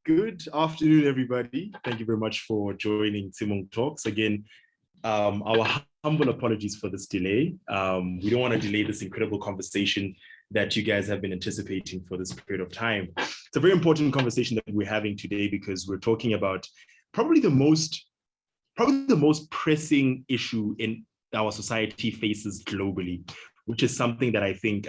Good afternoon, everybody. Thank you very much for joining Tshimong Talks. Again, our humble apologies for this delay. We don't want to delay this incredible conversation that you guys have been anticipating for this period of time. It's a very important conversation that we're having today because we're talking about probably the most pressing issue in our society faces globally, which is something that I think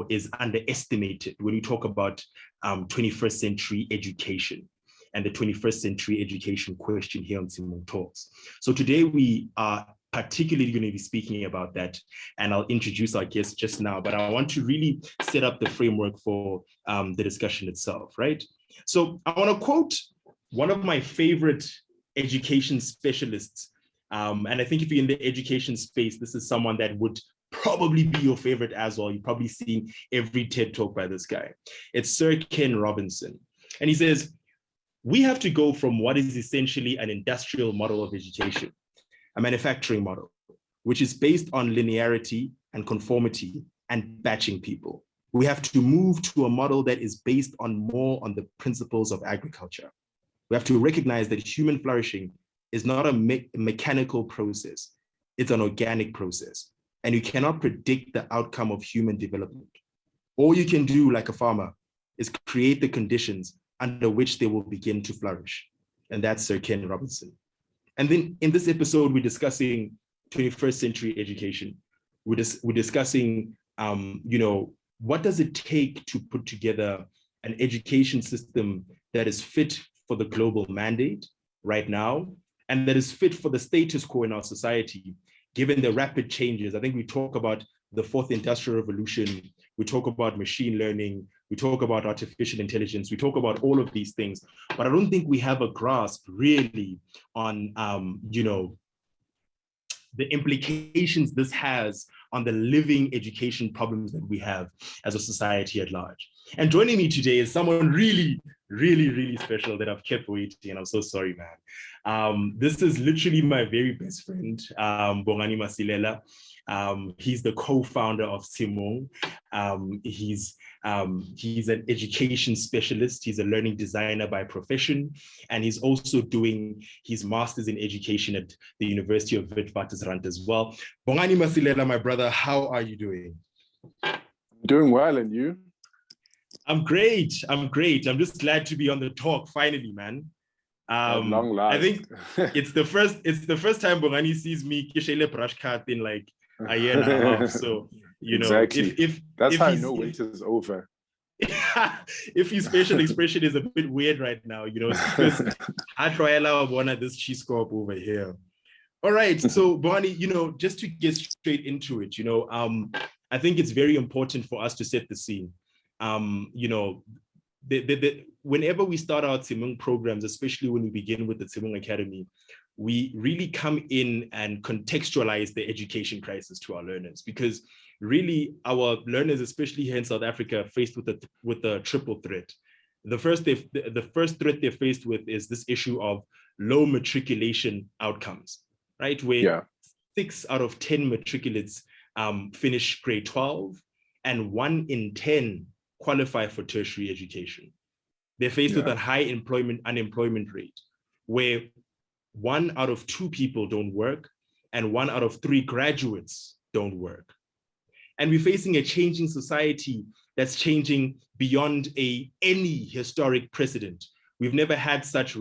is underestimated when we talk about 21st century education and the 21st century education question here on Tshimong Talks. So today we are particularly going to be speaking about that, and I'll introduce our guest just now, but I want to really set up the framework for the discussion itself, right? So I want to quote one of my favorite education specialists, and I think if you're in the education space, this is someone that would probably be your favorite as well. You've probably seen every TED talk by this guy. It's Sir Ken Robinson. And he says, we have to go from what is essentially an industrial model of education, a manufacturing model, which is based on linearity and conformity and batching people. We have to move to a model that is based more on the principles of agriculture. We have to recognize that human flourishing is not a mechanical process. It's an organic process. And you cannot predict the outcome of human development. All you can do, like a farmer, is create the conditions under which they will begin to flourish. And that's Sir Ken Robinson. And then in this episode, we're discussing 21st century education. We're discussing, what does it take to put together an education system that is fit for the global mandate right now, and that is fit for the status quo in our society, given the rapid changes. I think we talk about the fourth industrial revolution, we talk about machine learning, we talk about artificial intelligence, we talk about all of these things, but I don't think we have a grasp really on, the implications this has on the living education problems that we have as a society at large. And joining me today is someone really, really, really special that I've kept waiting, and I'm so sorry, man. This is literally my very best friend, Bongani Masilela. He's the co-founder of Tshimong. He's an education specialist. He's a learning designer by profession, and he's also doing his master's in education at the University of Witwatersrand as well. Bongani Masilela, my brother, how are you doing? Doing well, and you? I'm great. I'm just glad to be on the talk finally, man. Long last. I think it's the first time Bongani sees me kishele brush card in like a year and a half. So exactly. if that's how I know winter's over. If his facial expression is a bit weird right now, it's because I try allow this cheese scope over here. All right, so Bongani, just to get straight into it, I think it's very important for us to set the scene. Whenever we start our Tshimong programs, especially when we begin with the Tshimong Academy, we really come in and contextualize the education crisis to our learners, because really our learners, especially here in South Africa, are faced with a triple threat. The first threat they're faced with is this issue of low matriculation outcomes, right? Where 6 out of 10 matriculates finish grade 12, and 1 in 10 qualify for tertiary education. They're faced with a high unemployment rate, where 1 out of 2 people don't work and 1 out of 3 graduates don't work. And we're facing a changing society that's changing beyond any historic precedent. We've never had such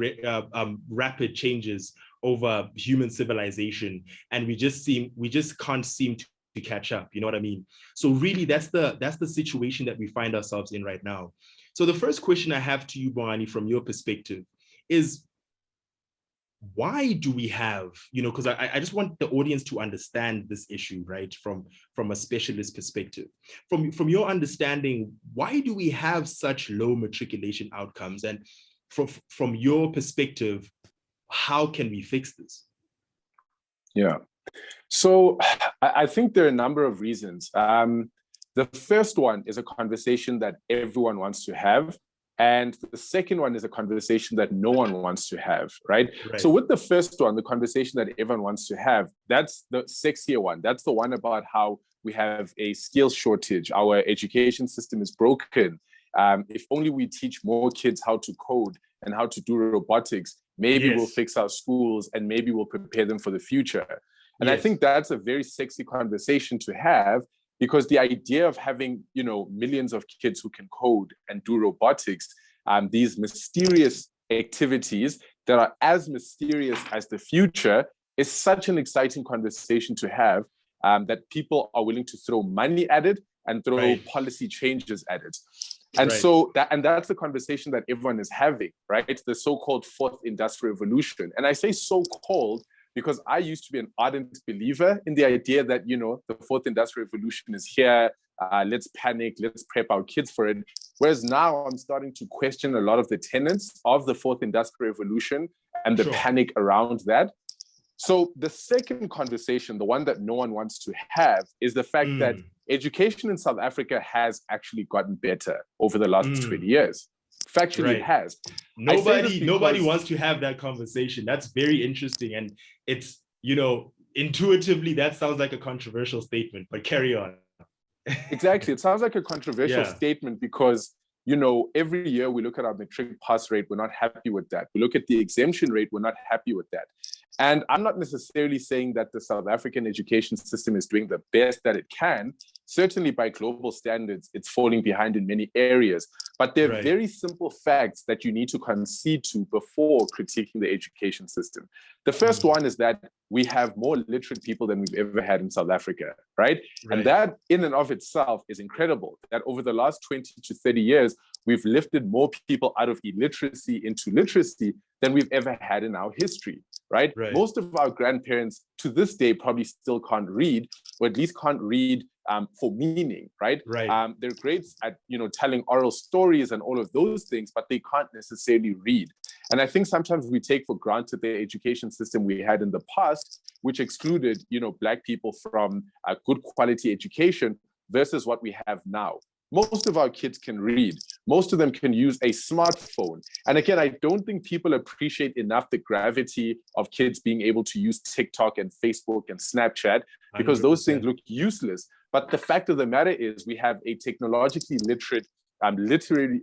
rapid changes over human civilization, and we just can't seem to catch up. You know what I mean? So really, that's the situation that we find ourselves in right now. So the first question I have to you, Bongani, from your perspective is, why do we have, because I just want the audience to understand this issue, right, from a specialist perspective. From your understanding, why do we have such low matriculation outcomes? And from your perspective, how can we fix this? Yeah. So I think there are a number of reasons. The first one is a conversation that everyone wants to have. And the second one is a conversation that no one wants to have, right? So with the first one, the conversation that everyone wants to have, that's the sexier one. That's the one about how we have a skills shortage. Our education system is broken. If only we teach more kids how to code and how to do robotics, maybe we'll fix our schools and maybe we'll prepare them for the future. And I think that's a very sexy conversation to have, because the idea of having, millions of kids who can code and do robotics, these mysterious activities that are as mysterious as the future, is such an exciting conversation to have, that people are willing to throw money at it and throw policy changes at it. And so that's the conversation that everyone is having, right? It's the so-called fourth industrial revolution. And I say so-called because I used to be an ardent believer in the idea that, the fourth industrial revolution is here. Let's panic, let's prep our kids for it. Whereas now I'm starting to question a lot of the tenets of the fourth industrial revolution and the panic around that. So the second conversation, the one that no one wants to have, is the fact that education in South Africa has actually gotten better over the last 20 years. Factually, it has. Nobody wants to have that conversation. That's very interesting. And it's, intuitively, that sounds like a controversial statement, but carry on. Exactly. It sounds like a controversial statement because, every year we look at our matric pass rate, we're not happy with that. We look at the exemption rate, we're not happy with that. And I'm not necessarily saying that the South African education system is doing the best that it can. Certainly by global standards, it's falling behind in many areas. But there are very simple facts that you need to concede to before critiquing the education system. The first one is that we have more literate people than we've ever had in South Africa, right? And that in and of itself is incredible, that over the last 20 to 30 years, we've lifted more people out of illiteracy into literacy than we've ever had in our history. Right? Most of our grandparents to this day probably still can't read, or at least can't read for meaning, right? They're great at, telling oral stories and all of those things, but they can't necessarily read. And I think sometimes we take for granted the education system we had in the past, which excluded, Black people from a good quality education versus what we have now. Most of our kids can read. Most of them can use a smartphone. And again, I don't think people appreciate enough the gravity of kids being able to use TikTok and Facebook and Snapchat, because 100%. Those things look useless. But the fact of the matter is we have a technologically literate, literary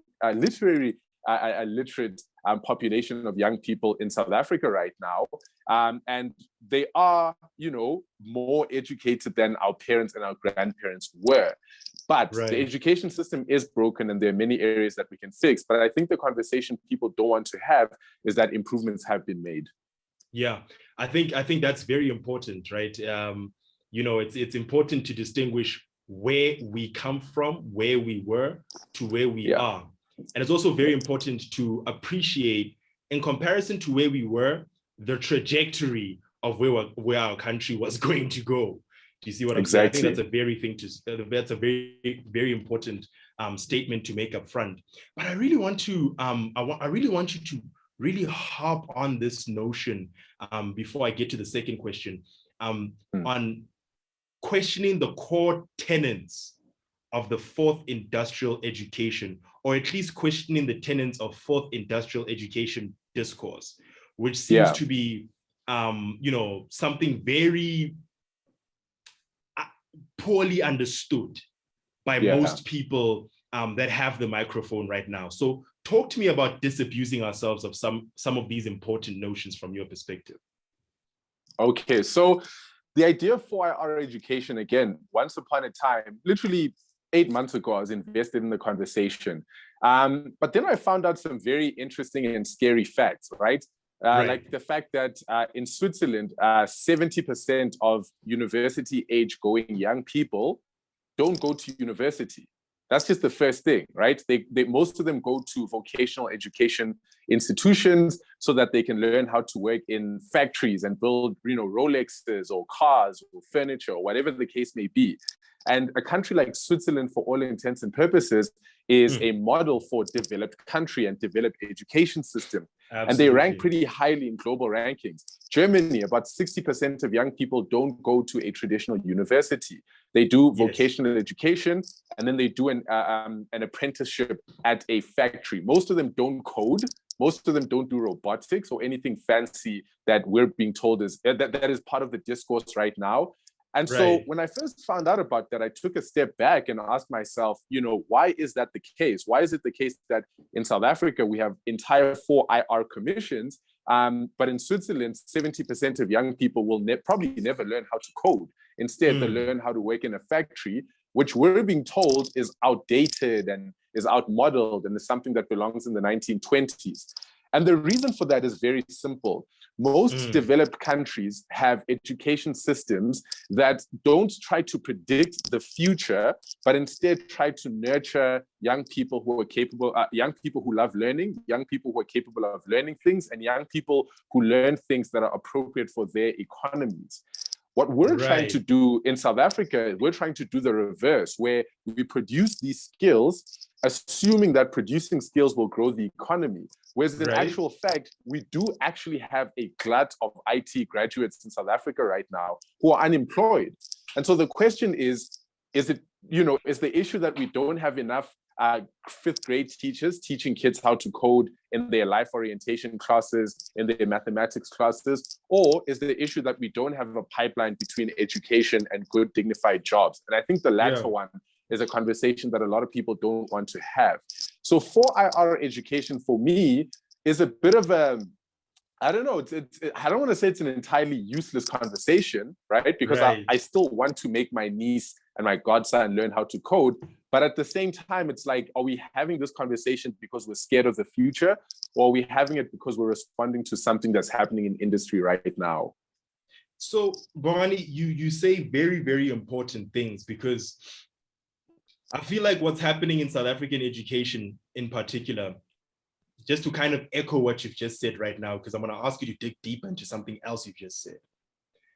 population of young people in South Africa right now. And they are, more educated than our parents and our grandparents were. But the education system is broken and there are many areas that we can fix. But I think the conversation people don't want to have is that improvements have been made. Yeah, I think that's very important, right? It's important to distinguish where we come from, where we were, to where we are. And it's also very important to appreciate, in comparison to where we were, the trajectory of where our country was going to go. Do you see what I'm saying? I think that's a very, very important statement to make up front. But I really want to, I really want you to really harp on this notion before I get to the second question, on questioning the core tenets of the fourth industrial education, or at least questioning the tenets of fourth industrial education discourse, which seems to be, something very poorly understood by most people that have the microphone right now. So talk to me about disabusing ourselves of some of these important notions from your perspective. Okay, so the idea of 4IR education, again, once upon a time, literally 8 months ago, I was invested in the conversation. But then I found out some very interesting and scary facts, right? Like the fact that in Switzerland, 70% of university age going young people don't go to university. That's just the first thing, right? They most of them go to vocational education institutions so that they can learn how to work in factories and build, Rolexes or cars or furniture or whatever the case may be. And a country like Switzerland, for all intents and purposes, is a model for developed country and developed education system. Absolutely. And they rank pretty highly in global rankings. Germany, about 60% of young people don't go to a traditional university. They do vocational education, and then they do an apprenticeship at a factory. Most of them don't code. Most of them don't do robotics or anything fancy that we're being told is that is part of the discourse right now. And so when I first found out about that, I took a step back and asked myself, why is that the case? Why is it the case that in South Africa, we have entire 4 IR commissions, but in Switzerland, 70% of young people will probably never learn how to code. Instead, they learn how to work in a factory, which we're being told is outdated and is outmodeled and is something that belongs in the 1920s. And the reason for that is very simple. Most developed countries have education systems that don't try to predict the future, but instead try to nurture young people who are capable, young people who love learning, young people who are capable of learning things, and young people who learn things that are appropriate for their economies. What we're trying to do in South Africa, we're trying to do the reverse, where we produce these skills, assuming that producing skills will grow the economy. Whereas in actual fact, we do actually have a glut of IT graduates in South Africa right now who are unemployed. And so the question is the issue that we don't have enough 5th grade teachers teaching kids how to code in their life orientation classes, in their mathematics classes, or is the issue that we don't have a pipeline between education and good dignified jobs? And I think the latter one is a conversation that a lot of people don't want to have. So 4IR education for me is a bit of a, I don't know, I don't want to say it's an entirely useless conversation, right? Because I still want to make my niece and my godson learn how to code. But at the same time, it's like, are we having this conversation because we're scared of the future? Or are we having it because we're responding to something that's happening in industry right now? So, Bongani, you say very, very important things, because I feel like what's happening in South African education in particular, just to kind of echo what you've just said right now, because I'm going to ask you to dig deeper into something else you've just said.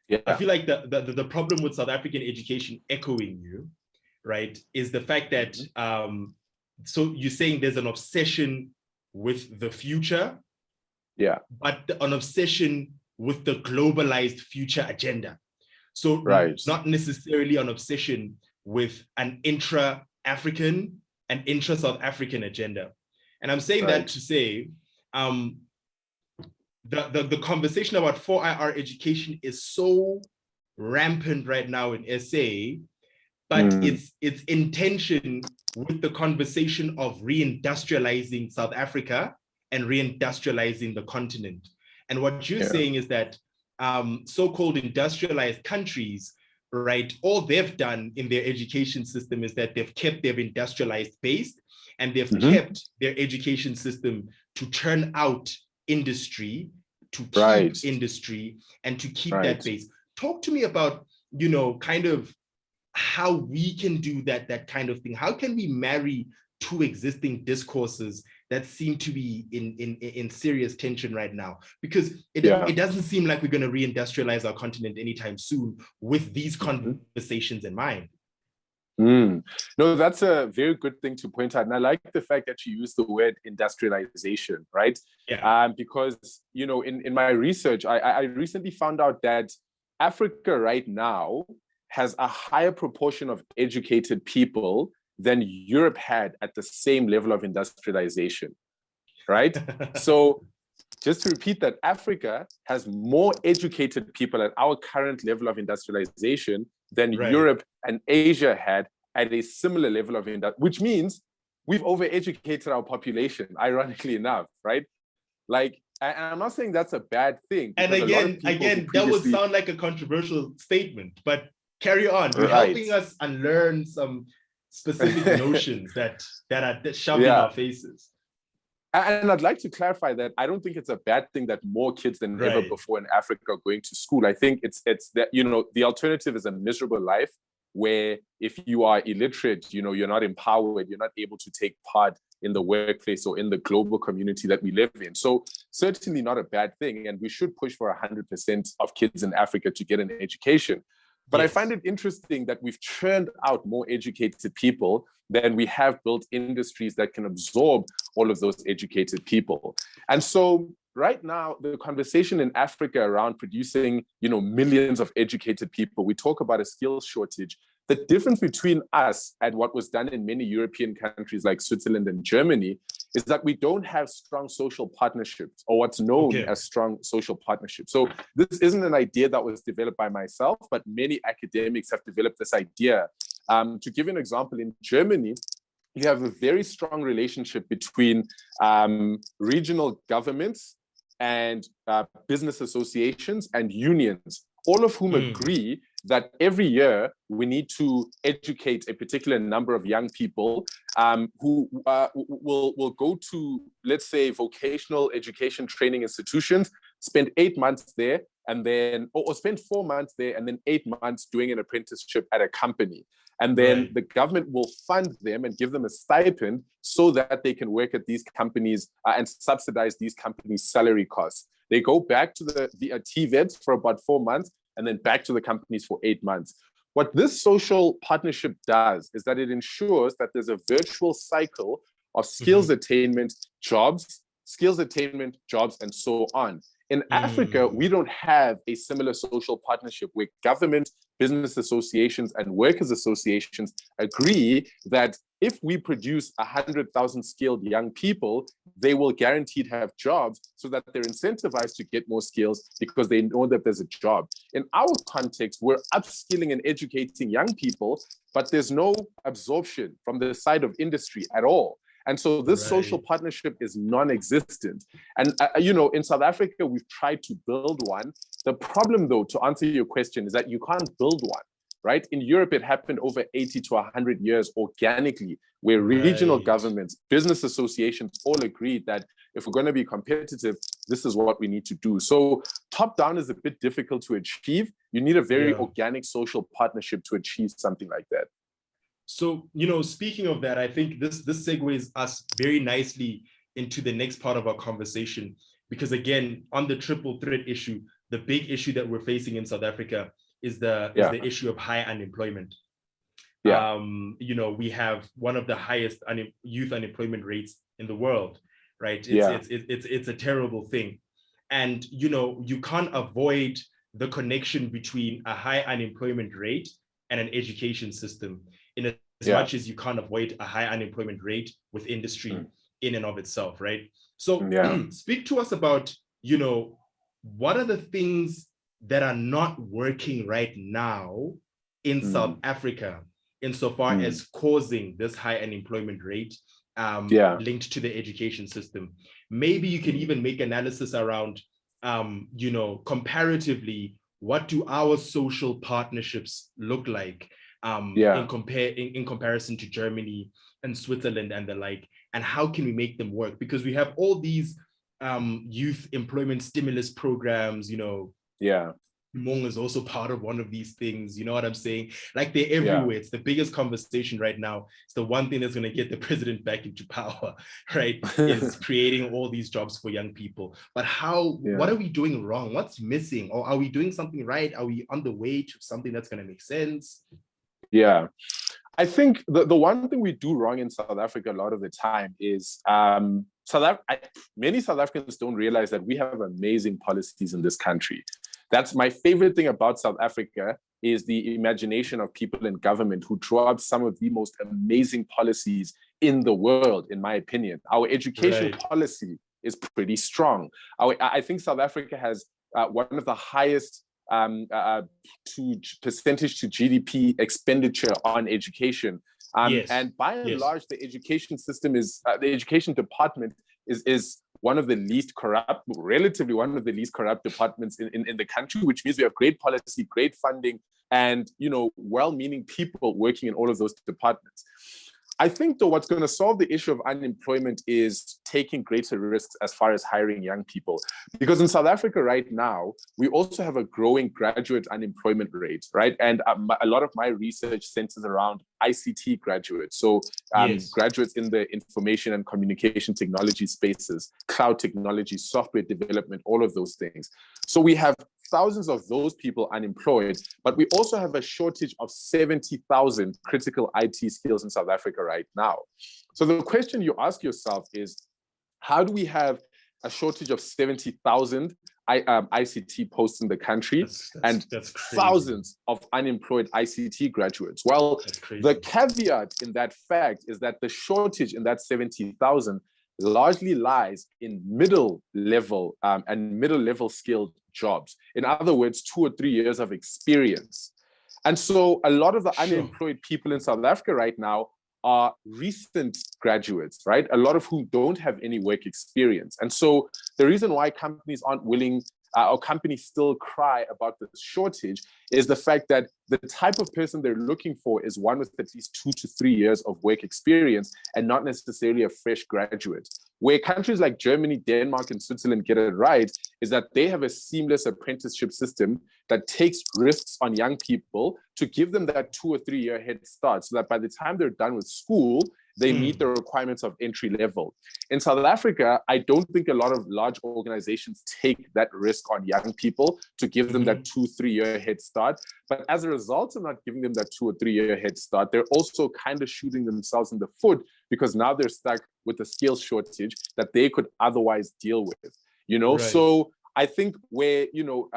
Yeah. I feel like the problem with South African education, echoing you, right, is the fact that, so you're saying there's an obsession with the future, but an obsession with the globalized future agenda. So not necessarily an obsession with an intra-African and intra-South African agenda. And I'm saying that to say, the conversation about 4IR education is so rampant right now in SA, but it's in tension with the conversation of reindustrializing South Africa and reindustrializing the continent. And what you're saying is that so-called industrialized countries, right, all they've done in their education system is that they've kept their industrialized base, and they've kept their education system to turn out industry, to keep industry, and to keep that base. Talk to me about, kind of how we can do that kind of thing. How can we marry two existing discourses that seem to be in serious tension right now? Because it doesn't seem like we're going to reindustrialize our continent anytime soon with these conversations in mind. No, that's a very good thing to point out. And I like the fact that you use the word industrialization, right? Because, in my research, I recently found out that Africa right now has a higher proportion of educated people than Europe had at the same level of industrialization, right? So just to repeat that, Africa has more educated people at our current level of industrialization than Europe and Asia had at a similar level of which means we've overeducated our population, ironically enough, right? Like, and I'm not saying that's a bad thing. And again, that would sound like a controversial statement, but carry on. You're helping us unlearn some specific notions that are shoved in our faces. And I'd like to clarify that I don't think it's a bad thing that more kids than ever before in Africa are going to school. I think it's that, the alternative is a miserable life where if you are illiterate, you're not empowered, you're not able to take part in the workplace or in the global community that we live in. So certainly not a bad thing. And we should push for 100% of kids in Africa to get an education. But I find it interesting that we've churned out more educated people than we have built industries that can absorb all of those educated people. And so right now, the conversation in Africa around producing, millions of educated people, we talk about a skills shortage, The difference between us and what was done in many European countries like Switzerland and Germany is that we don't have strong social partnerships, or what's known as strong social partnerships. So this isn't an idea that was developed by myself, but many academics have developed this idea. To give you an example, in Germany, you have a very strong relationship between regional governments and business associations and unions, all of whom agree that every year we need to educate a particular number of young people who will go to, let's say, vocational education training institutions, spend 8 months there, and then, or spend 4 months there, and then 8 months doing an apprenticeship at a company. And then the government will fund them and give them a stipend so that they can work at these companies and subsidize these companies' salary costs. They go back to the TVETs for about 4 months, and then back to the companies for 8 months. What this social partnership does is that it ensures that there's a virtual cycle of skills attainment, jobs, and so on. In Africa, we don't have a similar social partnership where government, business associations, and workers' associations agree that if we produce 100,000 skilled young people, they will guaranteed have jobs so that they're incentivized to get more skills because they know that there's a job. In our context, we're upskilling and educating young people, but there's no absorption from the side of industry at all. And so this social partnership is non-existent. And, in South Africa, we've tried to build one. The problem, though, to answer your question, is that you can't build one, right? In Europe, it happened over 80 to 100 years organically, where regional governments, business associations all agreed that if we're going to be competitive, this is what we need to do. So top down is a bit difficult to achieve. You need a very organic social partnership to achieve something like that. So, speaking of that, I think this segues us very nicely into the next part of our conversation, because again, on the triple threat issue, the big issue that we're facing in South Africa is the issue of high unemployment. We have one of the highest youth unemployment rates in the world, right? It's a terrible thing. And, you can't avoid the connection between a high unemployment rate and an education system, in as much as you can't avoid a high unemployment rate with industry in and of itself, right? So speak to us about, what are the things that are not working right now in South Africa insofar as causing this high unemployment rate linked to the education system? Maybe you can even make analysis around, comparatively, what do our social partnerships look like in comparison to Germany and Switzerland and the like, and how can we make them work? Because we have all these youth employment stimulus programs, Tshimong is also part of one of these things, you know what I'm saying? Like, they're everywhere. It's the biggest conversation right now. It's the one thing that's going to get the president back into power, right? Is creating all these jobs for young people. But what are we doing wrong? What's missing? Or are we doing something right? Are we on the way to something that's going to make sense? Yeah, I think the one thing we do wrong in South Africa a lot of the time is many South Africans don't realize that we have amazing policies in this country. That's my favorite thing about South Africa, is the imagination of people in government who draw up some of the most amazing policies in the world, in my opinion. Our education policy is pretty strong. I think South Africa has one of the highest percentage to GDP expenditure on education. And by and large, the education system is, the education department is one of the least corrupt, relatively one of the least corrupt departments in the country, which means we have great policy, great funding, and, well-meaning people working in all of those departments. I think, though, what's going to solve the issue of unemployment is taking greater risks as far as hiring young people. Because in South Africa right now, we also have a growing graduate unemployment rate, right? And a lot of my research centers around ICT graduates. So graduates in the information and communication technology spaces, cloud technology, software development, all of those things. So we have thousands of those people unemployed, but we also have a shortage of 70,000 critical IT skills in South Africa right now. So the question you ask yourself is, how do we have a shortage of 70,000 ICT posts in the country and that's crazy. thousands of unemployed ICT graduates. Well, the caveat in that fact is that the shortage in that 70,000 largely lies in middle level and middle level skilled jobs. In other words, 2 or 3 years of experience. And so a lot of the unemployed people in South Africa right now are recent graduates, right? A lot of whom don't have any work experience. And so the reason why companies aren't willing or companies still cry about the shortage is the fact that the type of person they're looking for is one with at least 2 to 3 years of work experience and not necessarily a fresh graduate. Where countries like Germany, Denmark, and Switzerland get it right is that they have a seamless apprenticeship system that takes risks on young people to give them that 2 or 3 year head start so that by the time they're done with school, they meet the requirements of entry level. In South Africa, I don't think a lot of large organizations take that risk on young people to give them that 2-3 year head start. But as a result of not giving them that 2 or 3 year head start, they're also kind of shooting themselves in the foot because now they're stuck with a skills shortage that they could otherwise deal with, you know? Right. So I think where, you know,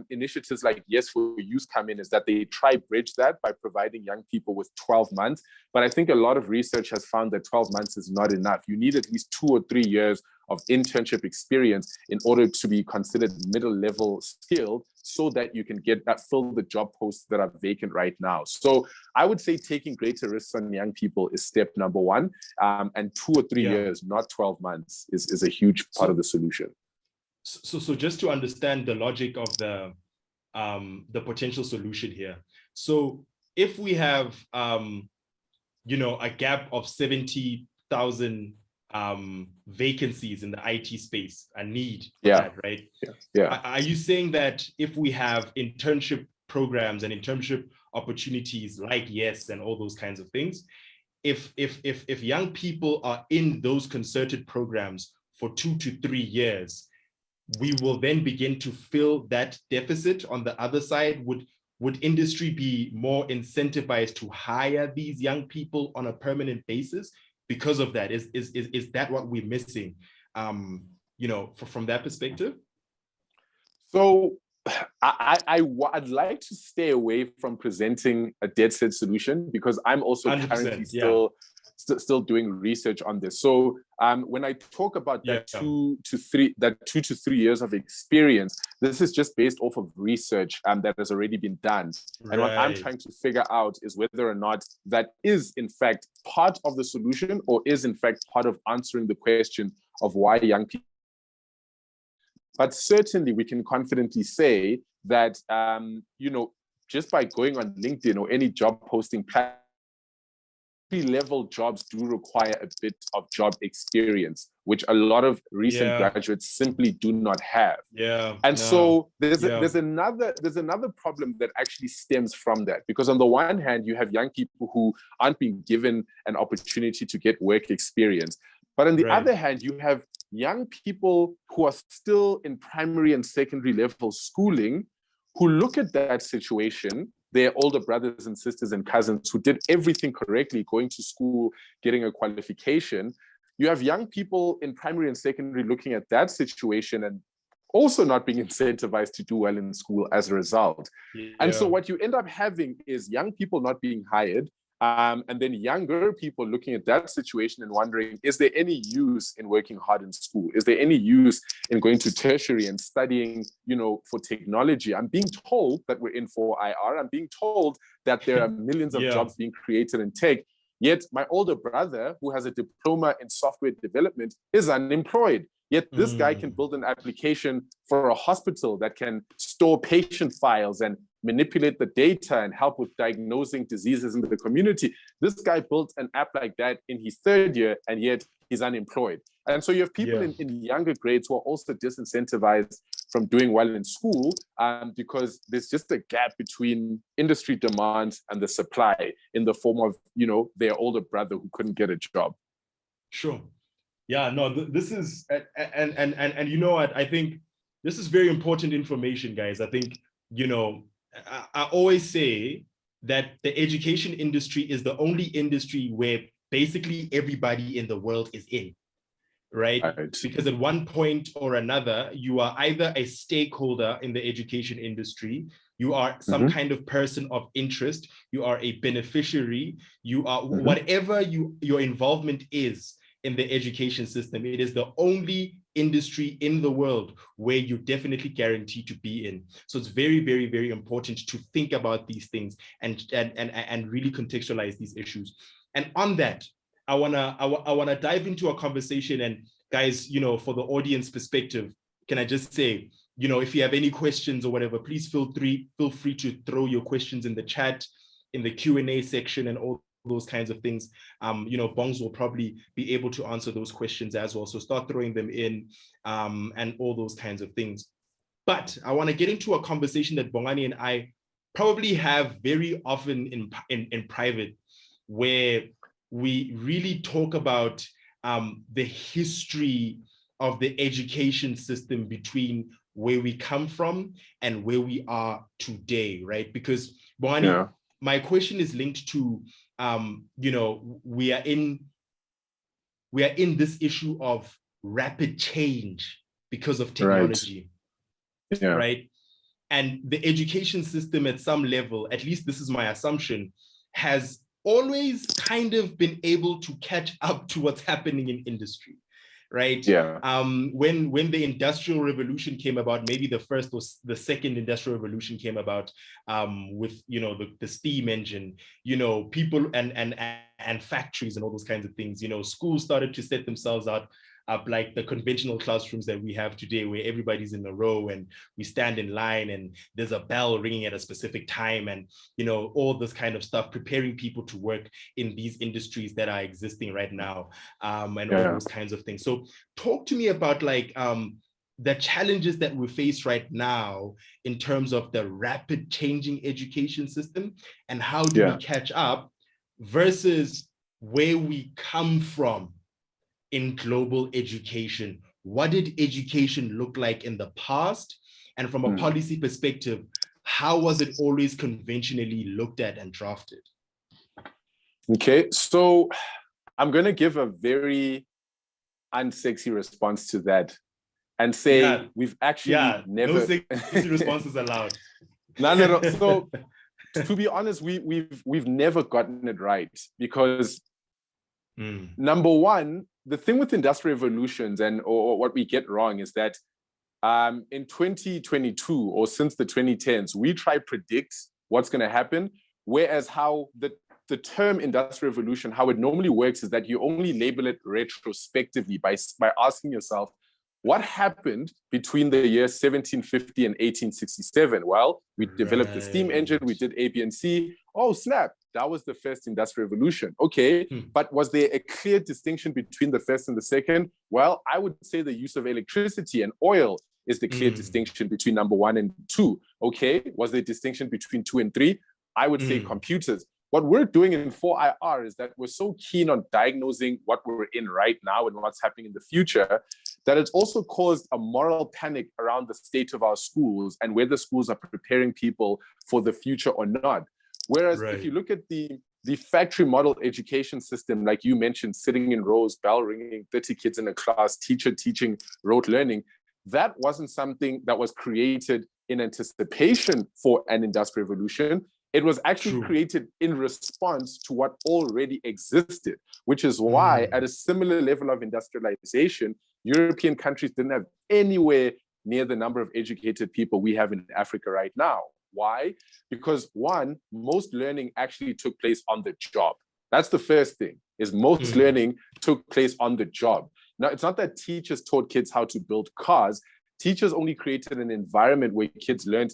initiatives like Yes for Youth come in is that they try bridge that by providing young people with 12 months. But I think a lot of research has found that 12 months is not enough. You need at least 2 or 3 years of internship experience in order to be considered middle level skilled so that you can get that, fill the job posts that are vacant right now. So I would say taking greater risks on young people is step number one. And 2 or 3 years, not 12 months, is a huge part of the solution. So just to understand the logic of the potential solution here. So if we have, you know, a gap of 70,000 vacancies in the IT space, a need for that, right? Are you saying that if we have internship programs and internship opportunities like Yes and all those kinds of things, if young people are in those concerted programs for 2 to 3 years, we will then begin to fill that deficit on the other side? Would industry be more incentivized to hire these young people on a permanent basis because of that? Is that what we're missing, you know, from that perspective? So I'd like to stay away from presenting a dead set solution because I'm also currently still doing research on this. So when I talk about that 2 to 3 years of experience, this is just based off of research that has already been done. And what I'm trying to figure out is whether or not that is in fact part of the solution or is in fact part of answering the question of why young people. But certainly we can confidently say that, you know, just by going on LinkedIn or any job posting platform, level jobs do require a bit of job experience, which a lot of recent graduates simply do not have. And so there's another problem that actually stems from that, because on the one hand, you have young people who aren't being given an opportunity to get work experience. But on the other hand, you have young people who are still in primary and secondary level schooling who look at that situation, their older brothers and sisters and cousins who did everything correctly, going to school, getting a qualification. You have young people in primary and secondary looking at that situation and also not being incentivized to do well in school as a result. And so what you end up having is young people not being hired, and then younger people looking at that situation and wondering, is there any use in working hard in school? Is there any use in going to tertiary and studying, you know, for technology? I'm being told that we're in for IR. I'm being told that there are millions of jobs being created in tech. Yet my older brother, who has a diploma in software development, is unemployed. Yet this guy can build an application for a hospital that can store patient files and manipulate the data and help with diagnosing diseases in the community. This guy built an app like that in his 3rd year, and yet he's unemployed. And so you have people in younger grades who are also disincentivized from doing well in school because there's just a gap between industry demands and the supply in the form of, you know, their older brother who couldn't get a job. Sure. Yeah, no, this is, and you know what, I think this is very important information, guys. I think, you know, I always say that the education industry is the only industry where basically everybody in the world is in. right? Right. Because at one point or another, you are either a stakeholder in the education industry, you are some kind of person of interest, you are a beneficiary, you are whatever your involvement is in the education system. It is the only industry in the world where you're definitely guaranteed to be in. So it's very, very, very important to think about these things and really contextualize these issues. And on that, I wanna dive into a conversation. And guys, you know, for the audience perspective, can I just say, you know, if you have any questions or whatever, please feel free to throw your questions in the chat, in the Q&A section, and all those kinds of things. You know, Bongs will probably be able to answer those questions as well. So start throwing them in, and all those kinds of things. But I want to get into a conversation that Bongani and I probably have very often in private, where we really talk about the history of the education system between where we come from and where we are today, right? Because Bongani, my question is linked to, you know, we are in this issue of rapid change because of technology, right? And the education system at some level, at least this is my assumption, has always kind of been able to catch up to what's happening in industry, right? When the Industrial Revolution came about, maybe the first or the second Industrial Revolution came about, with, you know, the steam engine, you know, people and factories and all those kinds of things, you know, schools started to set themselves up like the conventional classrooms that we have today, where everybody's in a row and we stand in line and there's a bell ringing at a specific time, and, you know, all this kind of stuff, preparing people to work in these industries that are existing right now, and all those kinds of things. So talk to me about like the challenges that we face right now in terms of the rapid changing education system, and how do we catch up versus where we come from in global education. What did education look like in the past? And from a policy perspective, how was it always conventionally looked at and drafted? Okay, so I'm going to give a very unsexy response to that and say we've actually never... No sexy responses allowed. No. So to be honest, we've never gotten it right, because number one, the thing with industrial revolutions or what we get wrong is that in 2022 or since the 2010s, we try to predict what's going to happen, whereas how the term industrial revolution, how it normally works is that you only label it retrospectively by asking yourself, what happened between the year 1750 and 1867? Well, we developed the steam engine, we did A, B, and C. Oh, snap. That was the first industrial revolution. Okay, but was there a clear distinction between the first and the second? Well, I would say the use of electricity and oil is the clear distinction between number 1 and 2. Okay, was there a distinction between 2 and 3? I would say computers. What we're doing in 4IR is that we're so keen on diagnosing what we're in right now and what's happening in the future, that it's also caused a moral panic around the state of our schools and whether schools are preparing people for the future or not. Whereas if you look at the factory model education system, like you mentioned, sitting in rows, bell ringing, 30 kids in a class, teacher teaching, rote learning, that wasn't something that was created in anticipation for an industrial revolution. It was actually created in response to what already existed, which is why at a similar level of industrialization, European countries didn't have anywhere near the number of educated people we have in Africa right now. Why? Because one, most learning actually took place on the job. That's the first thing, is most learning took place on the job. Now, it's not that teachers taught kids how to build cars. Teachers only created an environment where kids learned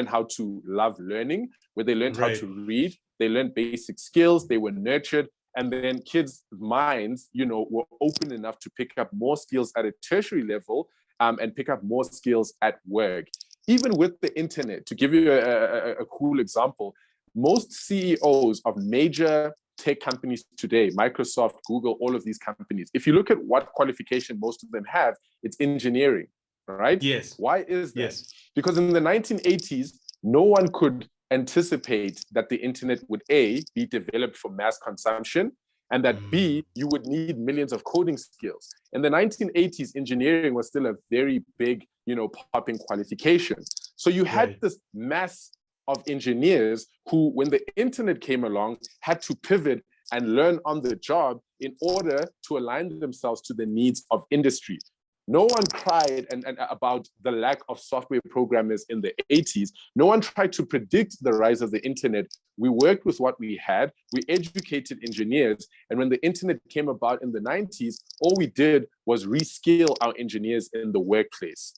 how to love learning, where they learned how to read, they learned basic skills, they were nurtured, and then kids' minds, were open enough to pick up more skills at a tertiary level, and pick up more skills at work. Even with the internet, to give you a cool example, most CEOs of major tech companies today, Microsoft, Google, all of these companies, if you look at what qualification most of them have, it's engineering, right? Yes. Why is that? Yes. Because in the 1980s, no one could anticipate that the internet would be developed for mass consumption, and that B, you would need millions of coding skills. In the 1980s, engineering was still a very big, popping qualification. So you had this mass of engineers who, when the internet came along, had to pivot and learn on the job in order to align themselves to the needs of industry. No one cried and about the lack of software programmers in the 80s. No one tried to predict the rise of the internet. We worked with what we had. We educated engineers. And when the internet came about in the 90s, all we did was reskill our engineers in the workplace.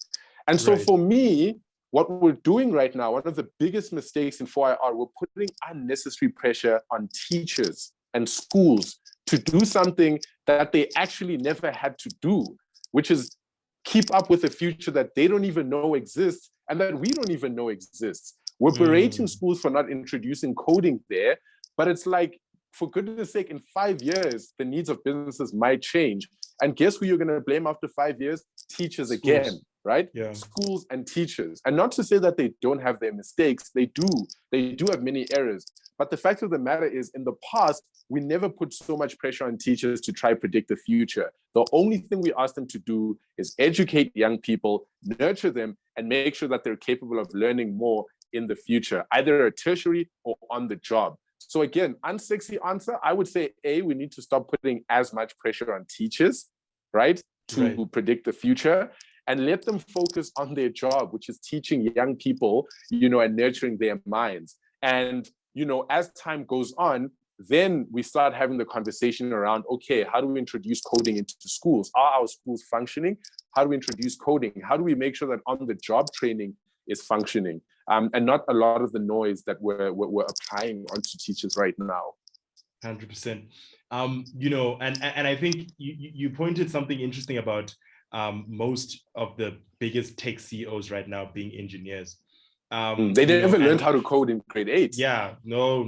And so for me, what we're doing right now, one of the biggest mistakes in 4IR, we're putting unnecessary pressure on teachers and schools to do something that they actually never had to do, which is keep up with a future that they don't even know exists and that we don't even know exists. We're berating schools for not introducing coding there, but it's like, for goodness sake, in 5 years, the needs of businesses might change. And guess who you're going to blame after 5 years? Teachers again, right? Yeah. Schools and teachers. And not to say that they don't have their mistakes. They do. They do have many errors. But the fact of the matter is, in the past, we never put so much pressure on teachers to try to predict the future. The only thing we ask them to do is educate young people, nurture them, and make sure that they're capable of learning more in the future, either at tertiary or on the job. So again, unsexy answer, I would say, A, we need to stop putting as much pressure on teachers, right, to predict the future, and let them focus on their job, which is teaching young people, and nurturing their minds. And, as time goes on, then we start having the conversation around, okay, how do we introduce coding into schools? Are our schools functioning? How do we introduce coding? How do we make sure that on-the-job training is functioning? And not a lot of the noise that we're applying onto teachers right now. 100%. And I think you pointed something interesting about most of the biggest tech CEOs right now being engineers. They never learned how to code in grade 8. Yeah, no.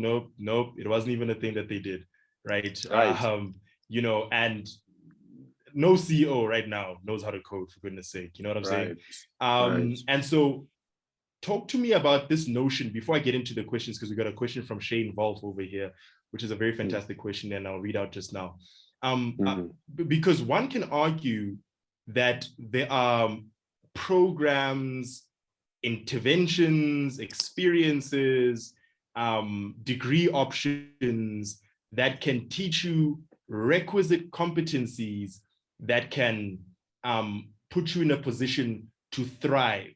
It wasn't even a thing that they did, right? And no CEO right now knows how to code, for goodness sake. You know what I'm saying? And so talk to me about this notion before I get into the questions, because we got a question from Shane Wolf over here, which is a very fantastic question, and I'll read out just now. Because one can argue that there are programs, interventions, experiences, degree options that can teach you requisite competencies that can put you in a position to thrive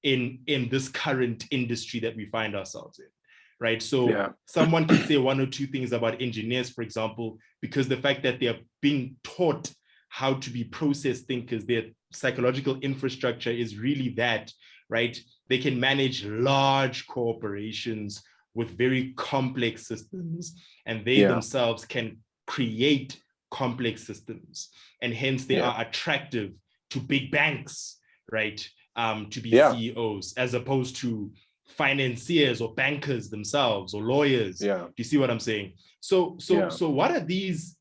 in this current industry that we find ourselves in, right? So someone can say one or two things about engineers, for example, because the fact that they are being taught how to be process thinkers, their psychological infrastructure is really that, right? They can manage large corporations with very complex systems, and they themselves can create complex systems. And hence they are attractive to big banks, right? To be CEOs, as opposed to financiers or bankers themselves or lawyers. Do you see what I'm saying? So what are these?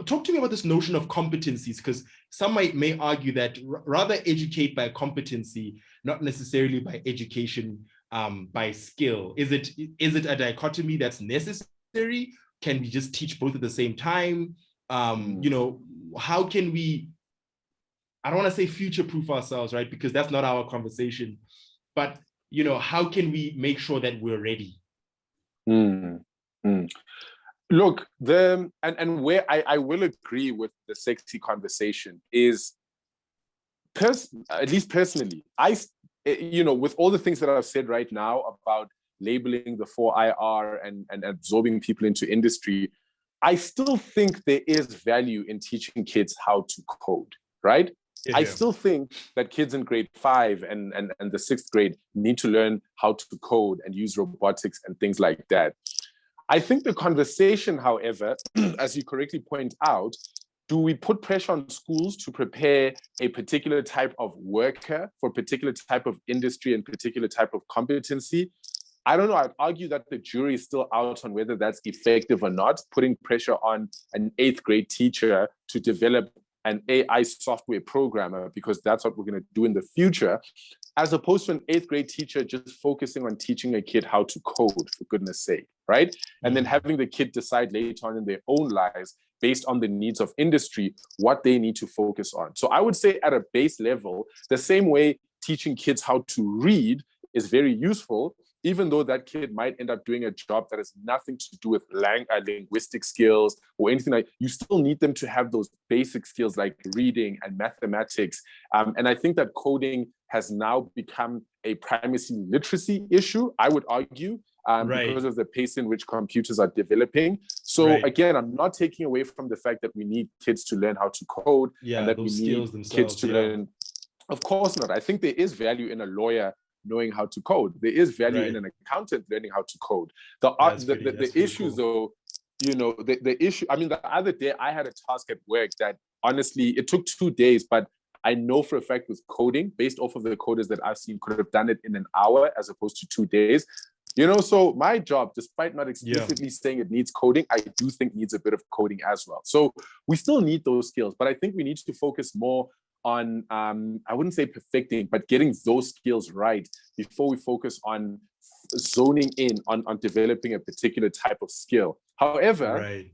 Talk to me about this notion of competencies, because some may argue that rather educate by competency, not necessarily by education, by skill. Is it a dichotomy that's necessary? Can we just teach both at the same time? How can we, I don't want to say future-proof ourselves, right? Because that's not our conversation. But, how can we make sure that we're ready? Look, and where I will agree with the sexy conversation is, at least personally, with all the things that I've said right now about labeling the 4IR and absorbing people into industry, I still think there is value in teaching kids how to code, right? I still think that kids in grade 5 and the 6th grade need to learn how to code and use robotics and things like that. I think the conversation, however, as you correctly point out, do we put pressure on schools to prepare a particular type of worker for a particular type of industry and particular type of competency? I don't know. I'd argue that the jury is still out on whether that's effective or not, putting pressure on an 8th grade teacher to develop an AI software programmer, because that's what we're going to do in the future. as opposed to an 8th grade teacher just focusing on teaching a kid how to code, for goodness sake, right? And then having the kid decide later on in their own lives, based on the needs of industry, what they need to focus on. So I would say at a base level, the same way teaching kids how to read is very useful, even though that kid might end up doing a job that has nothing to do with linguistic skills or anything like, you still need them to have those basic skills like reading and mathematics. And I think that coding has now become a primacy literacy issue, I would argue, because of the pace in which computers are developing. So again, I'm not taking away from the fact that we need kids to learn how to code and that we need kids to learn. Of course not. I think there is value in a lawyer knowing how to code. There is value in an accountant learning how to code. The issue, though, the issue, I mean, the other day I had a task at work that honestly, it took 2 days, but I know for a fact with coding, based off of the coders that I've seen, could have done it in an hour as opposed to 2 days. So my job, despite not explicitly saying it needs coding, I do think needs a bit of coding as well. So we still need those skills, but I think we need to focus more on, I wouldn't say perfecting, but getting those skills right before we focus on zoning in on developing a particular type of skill. However,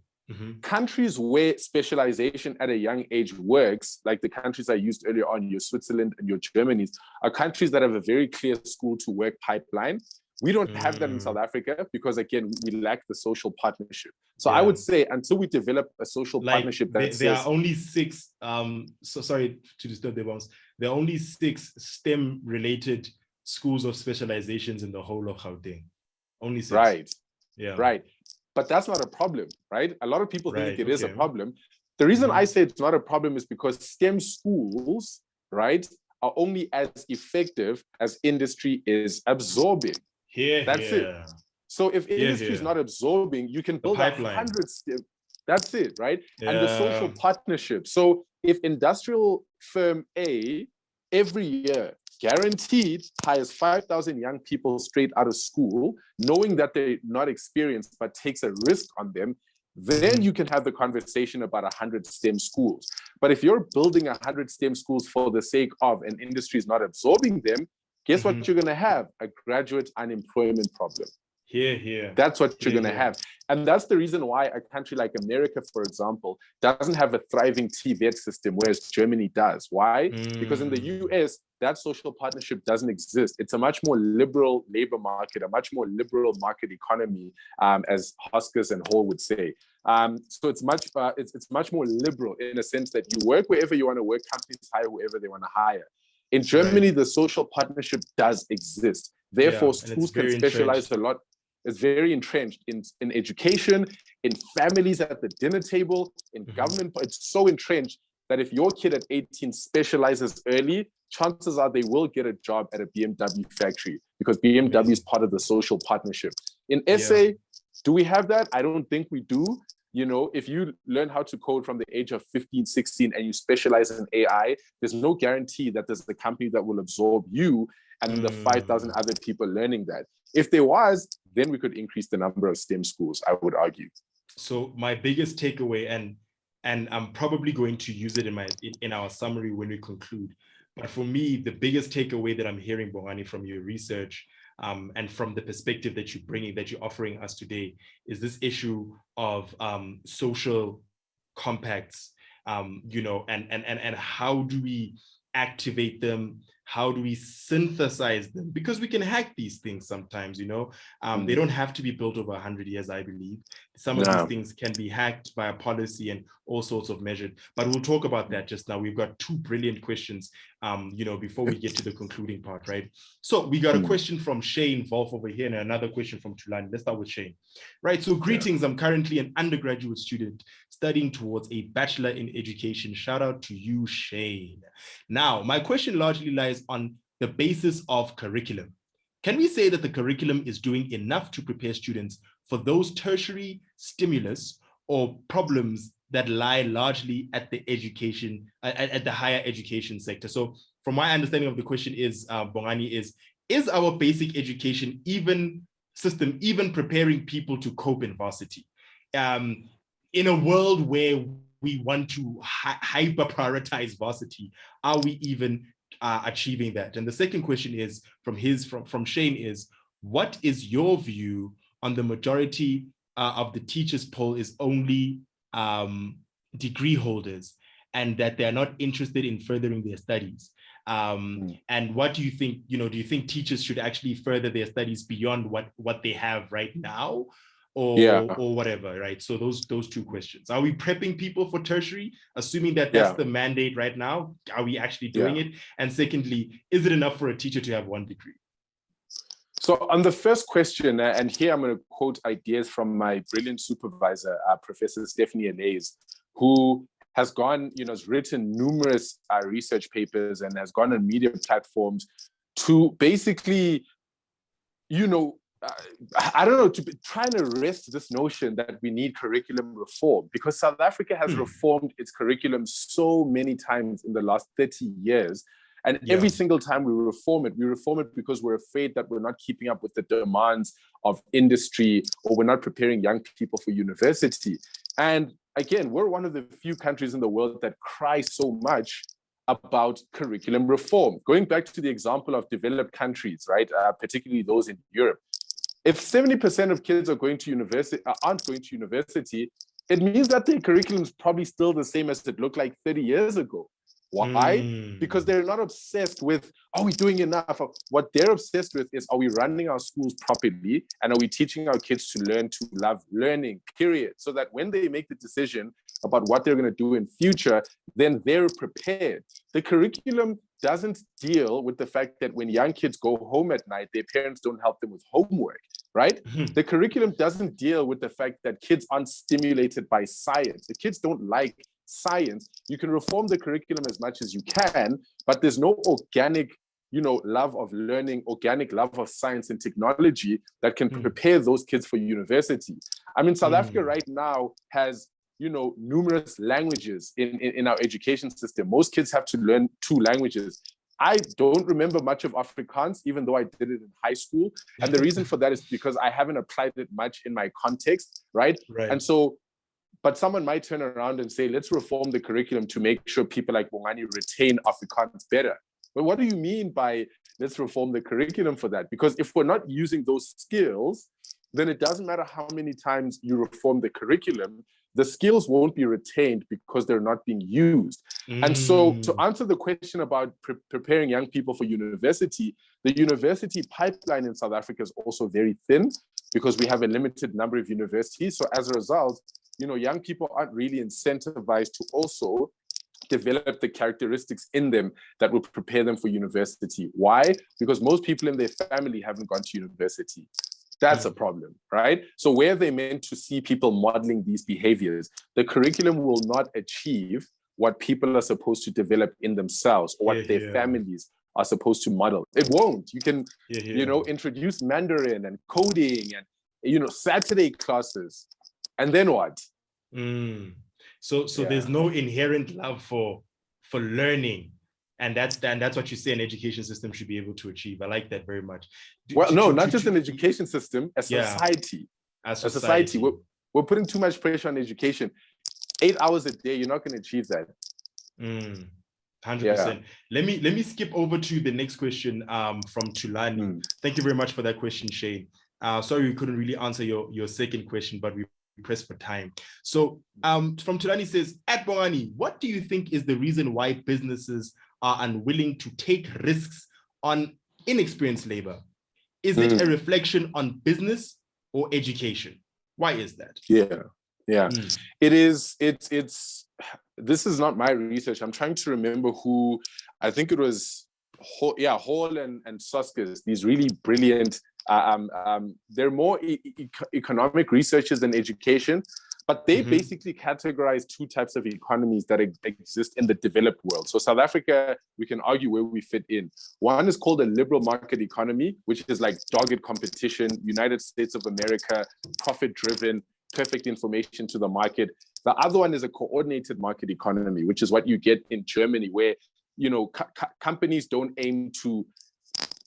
countries where specialization at a young age works, like the countries I used earlier on, your Switzerland and your Germanys, are countries that have a very clear school to work pipeline. We don't have that in South Africa because, again, we lack the social partnership. So I would say until we develop a social partnership that there are only 6, so sorry to disturb the bounds, there are only 6 STEM-related schools of specializations in the whole of Gauteng. Only 6. Right. Yeah. Right. But that's not a problem, right? A lot of people think it is a problem. The reason I say it's not a problem is because STEM schools, right, are only as effective as industry is absorbing. That's it. So if industry is not absorbing, you can build 100 STEM. That's it, right? And the social partnership. So if industrial firm A every year guaranteed hires 5,000 young people straight out of school, knowing that they're not experienced, but takes a risk on them, then you can have the conversation about 100 STEM schools. But if you're building 100 STEM schools for the sake of an industry is not absorbing them, guess what you're going to have? A graduate unemployment problem. That's what you're going to have. And that's the reason why a country like America, for example, doesn't have a thriving TVET system, whereas Germany does. Why? Because in the US, that social partnership doesn't exist. It's a much more liberal labor market, a much more liberal market economy, as Hoskers and Hall would say. So it's much more liberal in a sense that you work wherever you want to work, companies hire whoever they want to hire. In Germany, the social partnership does exist. Therefore, schools can specialize a lot. It's very entrenched in education, in families at the dinner table, in government. It's so entrenched that if your kid at 18 specializes early, chances are they will get a job at a BMW factory because BMW is part of the social partnership. In SA, do we have that? I don't think we do. If you learn how to code from the age of 15, 16, and you specialize in AI, there's no guarantee that there's a company that will absorb you and the 5,000 other people learning that. If there was, then we could increase the number of STEM schools, I would argue. So my biggest takeaway, and I'm probably going to use it in our summary when we conclude, but for me, the biggest takeaway that I'm hearing, Bongani, from your research and from the perspective that you're offering us today is this issue of social compacts, and how do we activate them? How do we synthesize them? Because we can hack these things sometimes, they don't have to be built over 100 years, I believe. Some of these things can be hacked by a policy and all sorts of measures. But we'll talk about that just now. We've got 2 brilliant questions, before we get to the concluding part, right? So we got a question from Shane Wolf over here and another question from Tulani. Let's start with Shane, right? So greetings, I'm currently an undergraduate student studying towards a bachelor in education. Shout out to you, Shane. Now, my question largely lies on the basis of curriculum. Can we say that the curriculum is doing enough to prepare students for those tertiary stimulus or problems that lie largely at the education, at the higher education sector? So from my understanding of the question is, Bongani, is our basic education system even preparing people to cope in varsity? In a world where we want to hyper prioritize varsity, are we even achieving that? And the second question is from Shane is, what is your view on the majority of the teachers poll is only degree holders, and that they're not interested in furthering their studies? And what do you think, do you think teachers should actually further their studies beyond what they have right now, or whatever, right? So those two questions. Are we prepping people for tertiary, assuming that that's the mandate right now? Are we actually doing it? And secondly, is it enough for a teacher to have one degree? So on the first question, and here I'm going to quote ideas from my brilliant supervisor, Professor Stephanie Alays, who has gone, has written numerous research papers and has gone on media platforms to basically, I don't know, to try and arrest this notion that we need curriculum reform, because South Africa has reformed its curriculum so many times in the last 30 years. And every single time we reform it because we're afraid that we're not keeping up with the demands of industry, or we're not preparing young people for university. And again, we're one of the few countries in the world that cry so much about curriculum reform. Going back to the example of developed countries, right, particularly those in Europe, if 70% of kids are going to university, aren't going to university, it means that their curriculum is probably still the same as it looked like 30 years ago. Why? Because they're not obsessed with, are we doing enough? What they're obsessed with is, are we running our schools properly? And are we teaching our kids to learn to love learning, period? So that when they make the decision about what they're going to do in future, then they're prepared. The curriculum doesn't deal with the fact that when young kids go home at night, their parents don't help them with homework, right? The curriculum doesn't deal with the fact that kids aren't stimulated by science. The kids don't like science. You can reform the curriculum as much as you can, but there's no organic, love of learning, organic love of science and technology that can prepare those kids for university. I mean, South Africa right now has, numerous languages in our education system. Most kids have to learn 2 languages. I don't remember much of Afrikaans, even though I did it in high school. And the reason for that is because I haven't applied it much in my context, right? And so, but someone might turn around and say, let's reform the curriculum to make sure people like Bongani retain Afrikaans better. But what do you mean by let's reform the curriculum for that? Because if we're not using those skills, then it doesn't matter how many times you reform the curriculum, the skills won't be retained because they're not being used. And so to answer the question about preparing young people for university, the university pipeline in South Africa is also very thin because we have a limited number of universities. So as a result, young people aren't really incentivized to also develop the characteristics in them that will prepare them for university. Why? Because most people in their family haven't gone to university. That's a problem, right? So where they're meant to see people modeling these behaviors, the curriculum will not achieve what people are supposed to develop in themselves, or what their families are supposed to model. It won't. You can, introduce Mandarin and coding and, Saturday classes. And then what? So there's no inherent love for learning. And that's what you say an education system should be able to achieve. I like that very much. Not just an education system, a society. As a society. We're putting too much pressure on education. 8 hours a day, you're not going to achieve that. 100%. Let me skip over to the next question from Tulani. Thank you very much for that question, Shane. Sorry we couldn't really answer your second question, but we pressed for time. So from Tulani says, at Bongani, what do you think is the reason why businesses are unwilling to take risks on inexperienced labor? Is it a reflection on business or education? Why is that? It is. This is not my research. I'm trying to remember who. I think it was Hall and Soskis. These really brilliant. They're more economic researchers than education, but they basically categorize 2 types of economies that exist in the developed world. So South Africa, we can argue where we fit in. One is called a liberal market economy, which is like dogged competition, United States of America, profit-driven, perfect information to the market. The other one is a coordinated market economy, which is what you get in Germany, where companies don't aim to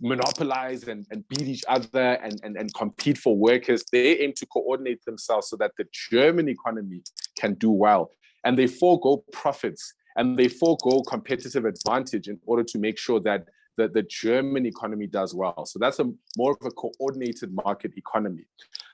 monopolize and beat each other and compete for workers. They aim to coordinate themselves so that the German economy can do well. And they forego profits and they forego competitive advantage in order to make sure that the German economy does well. So that's more of a coordinated market economy.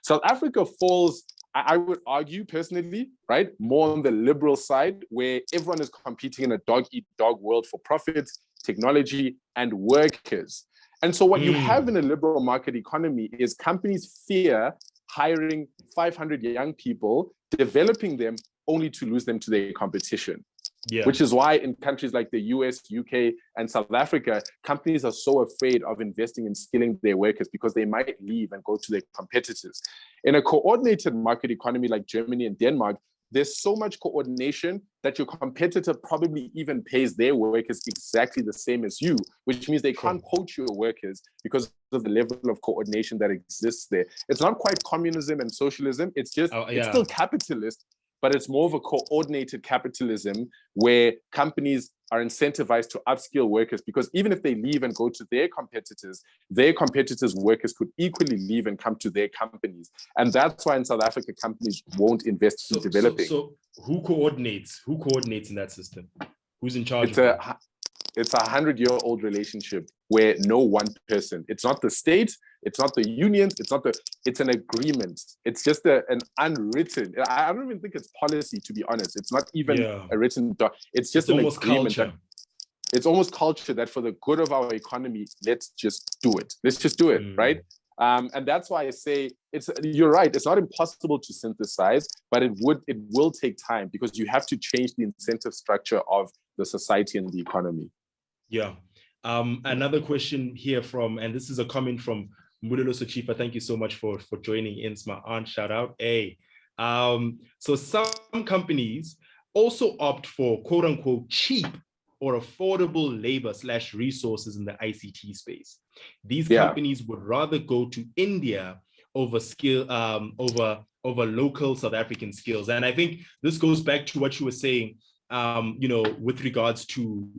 South Africa falls, I would argue personally, right, more on the liberal side, where everyone is competing in a dog-eat-dog world for profits, technology, and workers. And so what you have in a liberal market economy is companies fear hiring 500 young people, developing them only to lose them to their competition. Yeah. Which is why in countries like the US, UK, and South Africa, companies are so afraid of investing in skilling their workers because they might leave and go to their competitors. In a coordinated market economy like Germany and Denmark, there's so much coordination that your competitor probably even pays their workers exactly the same as you, which means they can't poach your workers because of the level of coordination that exists there. It's not quite communism and socialism. It's just, it's still capitalist, but it's more of a coordinated capitalism where companies are incentivized to upskill workers, because even if they leave and go to their competitors' workers could equally leave and come to their companies. And that's why in South Africa, companies won't invest in developing. So who coordinates? Who coordinates in that system? Who's in charge? It's a 100-year-old relationship where no one person, it's not the state, it's not the unions, it's an agreement. It's just an unwritten, I don't even think it's policy, to be honest. It's not even a written doc. It's just an agreement. It's almost culture that for the good of our economy, let's just do it. Let's just do it, right? And that's why I say you're right. It's not impossible to synthesize, but it will take time, because you have to change the incentive structure of the society and the economy. Yeah. Another question here and this is a comment from Mulelo Sochifa. Thank you so much for joining in. It's my aunt, shout out. Hey. So some companies also opt for quote unquote cheap or affordable labor / resources in the ICT space. These companies would rather go to India over local South African skills. And I think this goes back to what you were saying, with regards to,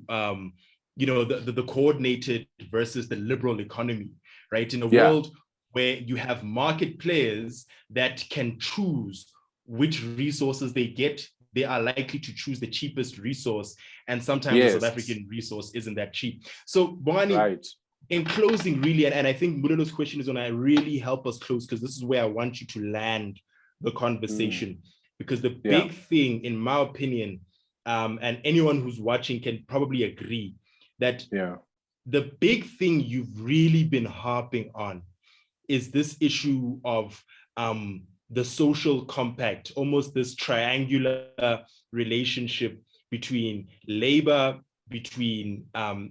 the coordinated versus the liberal economy, right? In a world where you have market players that can choose which resources they get, they are likely to choose the cheapest resource. And sometimes the South African resource isn't that cheap. So Bongani, in closing, really, and I think Mulelo's question is going to really help us close, because this is where I want you to land the conversation. Because the big thing, in my opinion, and anyone who's watching can probably agree, that the big thing you've really been harping on is this issue of the social compact, almost this triangular relationship between labor, between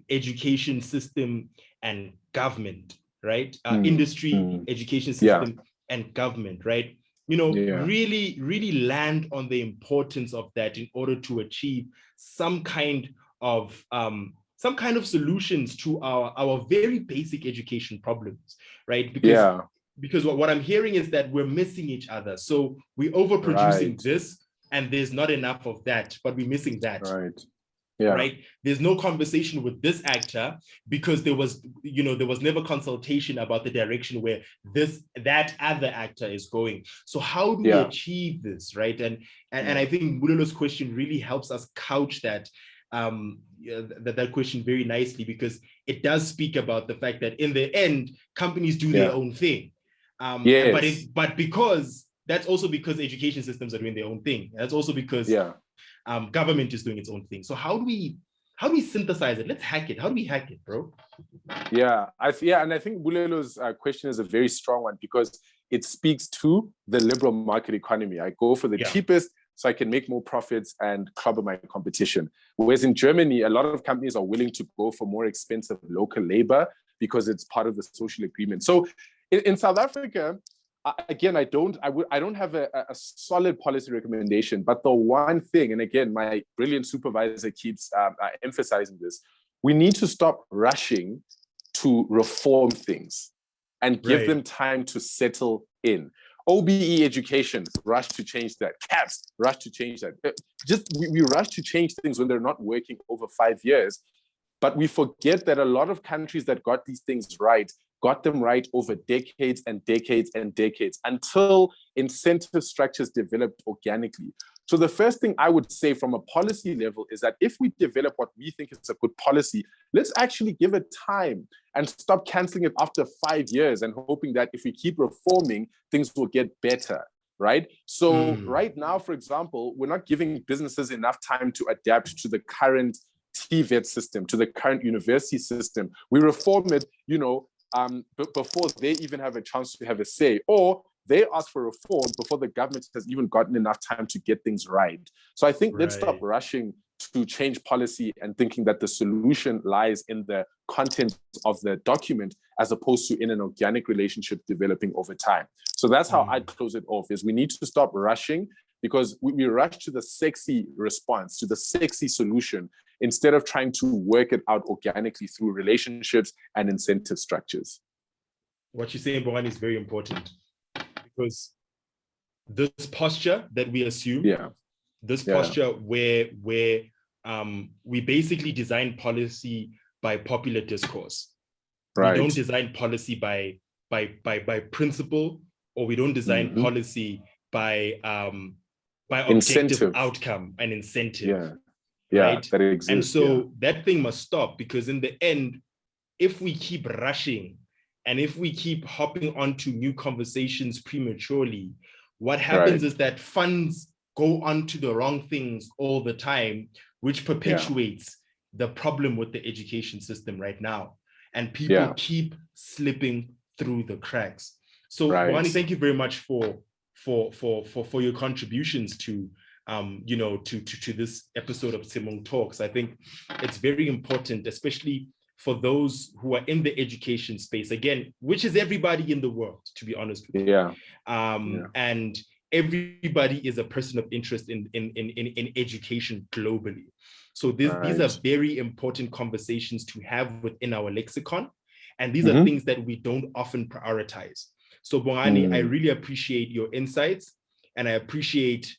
education system and government, right? Industry, education system and government, right? Really, really land on the importance of that in order to achieve some kind of solutions to our very basic education problems, right? Because what I'm hearing is that we're missing each other. So we're overproducing this, and there's not enough of that, but we're missing that. Right. There's no conversation with this actor because there was never consultation about the direction where that other actor is going. So how do we achieve this, right? And I think Mulelo's question really helps us couch that question very nicely, because it does speak about the fact that in the end, companies do their own thing. But because that's also because education systems are doing their own thing. That's also because government is doing its own thing. So how do we synthesize it? Let's hack it. How do we hack it, bro? And I think Bulelo's question is a very strong one, because it speaks to the liberal market economy. I go for the cheapest so I can make more profits and clobber my competition. Whereas in Germany, a lot of companies are willing to go for more expensive local labor because it's part of the social agreement. So in South Africa, again, I don't have a solid policy recommendation, but the one thing, and again, my brilliant supervisor keeps emphasizing this, we need to stop rushing to reform things and give them time to settle in. OBE education, rush to change that. CAPS, rush to change that. We rush to change things when they're not working over 5 years, but we forget that a lot of countries that got these things right got them right over decades and decades and decades, until incentive structures developed organically. So the first thing I would say from a policy level is that if we develop what we think is a good policy, let's actually give it time and stop canceling it after 5 years and hoping that if we keep reforming, things will get better, right? So right now, for example, we're not giving businesses enough time to adapt to the current TVET system, to the current university system. We reform it, before they even have a chance to have a say, or they ask for reform before the government has even gotten enough time to get things right. So I think let's stop rushing to change policy and thinking that the solution lies in the content of the document as opposed to in an organic relationship developing over time. So that's how I'd close it off, is we need to stop rushing, because we rush to the sexy response, to the sexy solution, instead of trying to work it out organically through relationships and incentive structures. What you're saying, Bongani, is very important, because this posture that we assume, this posture where we basically design policy by popular discourse. Right. We don't design policy by principle, or we don't design policy by objective outcome and incentive. Right? That exists. And so that thing must stop, because in the end, if we keep rushing and if we keep hopping onto new conversations prematurely, what happens is that funds go onto the wrong things all the time, which perpetuates the problem with the education system right now. And people keep slipping through the cracks. So, Bongani, thank you very much for your contributions to to this episode of Tshimong Talks. I think it's very important, especially for those who are in the education space, again, which is everybody in the world, to be honest with you. And everybody is a person of interest in education globally. So these are very important conversations to have within our lexicon. And these are things that we don't often prioritize. So Bongani, I really appreciate your insights, and I appreciate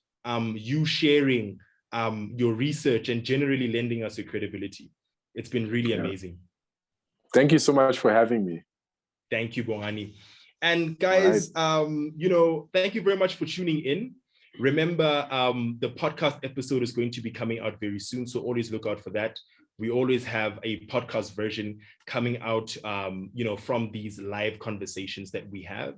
you sharing your research and generally lending us your credibility. It's been really amazing. Thank you so much for having me. Thank you, Bongani. And guys, thank you very much for tuning in. Remember, the podcast episode is going to be coming out very soon, so always look out for that. We always have a podcast version coming out, from these live conversations that we have.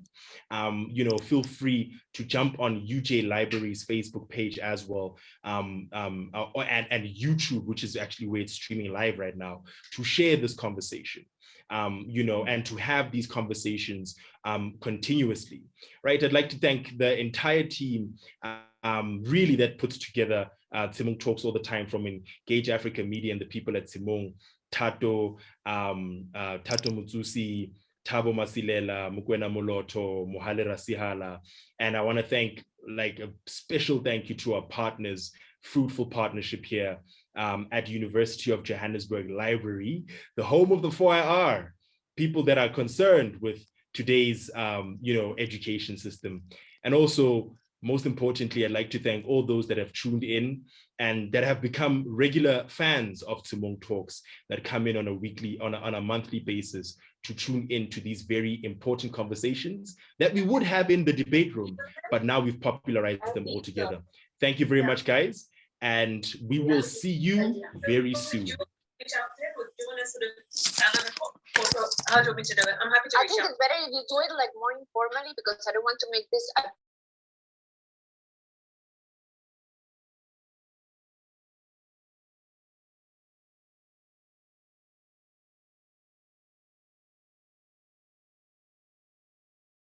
Feel free to jump on UJ Library's Facebook page as well, and YouTube, which is actually where it's streaming live right now, to share this conversation. And to have these conversations continuously, right? I'd like to thank the entire team, really, that puts together Tshimong Talks all the time, from Engage Africa Media and the people at Tshimong, Tato Mutsusi, Tabo Masilela, Mukwena Moloto, Mohale Rasihala. And I want to thank, a special thank you to our partners, fruitful partnership here at University of Johannesburg Library, the home of the 4IR, people that are concerned with today's, education system. And also, most importantly, I'd like to thank all those that have tuned in and that have become regular fans of Tshimong Talks, that come in on a monthly basis to tune in to these very important conversations that we would have in the debate room, but now we've popularized them all together. Thank you very much, guys. And we will see you very soon. How do you want me to do it? I'm happy to reach out. I think it's better if you do it more informally, because I don't want to make this a